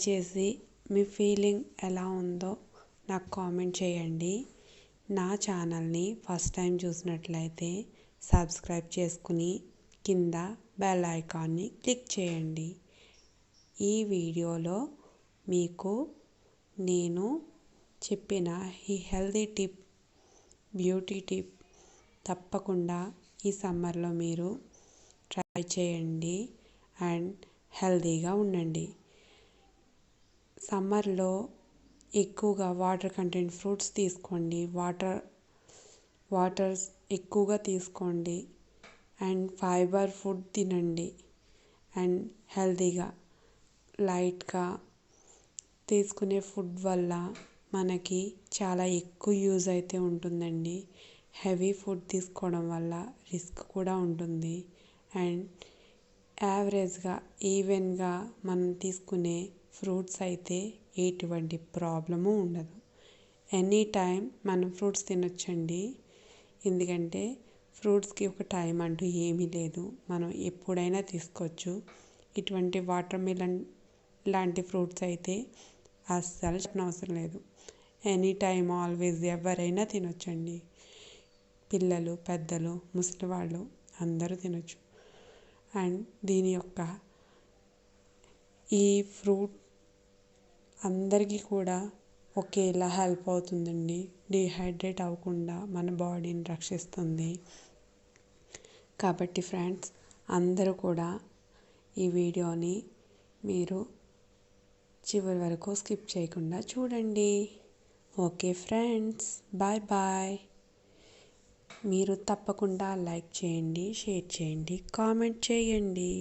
చేసి మీ ఫీలింగ్ ఎలా ఉందో నాకు కామెంట్ చేయండి. నా ఛానల్ని ఫస్ట్ టైం చూసినట్లయితే సబ్స్క్రైబ్ చేసుకుని కింద బెల్ ఐకాన్ని క్లిక్ చేయండి. ఈ వీడియోలో మీకు నేను చెప్పిన ఈ హెల్తీ టిప్, బ్యూటీ టిప్ తప్పకుండా ఈ సమ్మర్లో మీరు ట్రై చేయండి అండ్ హెల్తీగా ఉండండి. సమ్మర్లో ఎక్కువగా వాటర్ కంటెంట్ ఫ్రూట్స్ తీసుకోండి, వాటర్స్ ఎక్కువగా తీసుకోండి అండ్ ఫైబర్ ఫుడ్ తినండి అండ్ హెల్తీగా లైట్గా తీసుకునే ఫుడ్ వల్ల మనకి చాలా ఎక్కువ యూజ్ అయితే ఉంటుందండి. హెవీ ఫుడ్ తీసుకోవడం వల్ల రిస్క్ కూడా ఉంటుంది అండ్ యావరేజ్గా ఈవెన్గా మనం తీసుకునే ఫ్రూట్స్ అయితే ఎటువంటి ప్రాబ్లము ఉండదు. ఎనీ టైం మనం ఫ్రూట్స్ తినొచ్చండి. ఎందుకంటే ఫ్రూట్స్కి ఒక టైం అంటూ ఏమీ లేదు, మనం ఎప్పుడైనా తీసుకోవచ్చు. ఇటువంటి వాటర్ మిలన్ లాంటి ఫ్రూట్స్ అయితే అస్సలు చెప్పనవసరం లేదు. ఎనీ టైం ఆల్వేస్ ఎవరైనా తినొచ్చండి. పిల్లలు, పెద్దలు, ముసలివాళ్ళు అందరూ తినొచ్చు. అండ్ దీని యొక్క ఈ ఫ్రూట్ అందరికీ కూడా ఒకేలా హెల్ప్ అవుతుందండి. డిహైడ్రేట్ అవ్వకుండా మన బాడీని రక్షిస్తుంది. కాబట్టి ఫ్రెండ్స్, అందరూ కూడా ఈ వీడియోని మీరు చివరి వరకు స్కిప్ చేయకుండా చూడండి. Okay friends, bye bye. మీరు తప్పకుండా లైక్ చేయండి, షేర్ చేయండి, కామెంట్ చేయండి.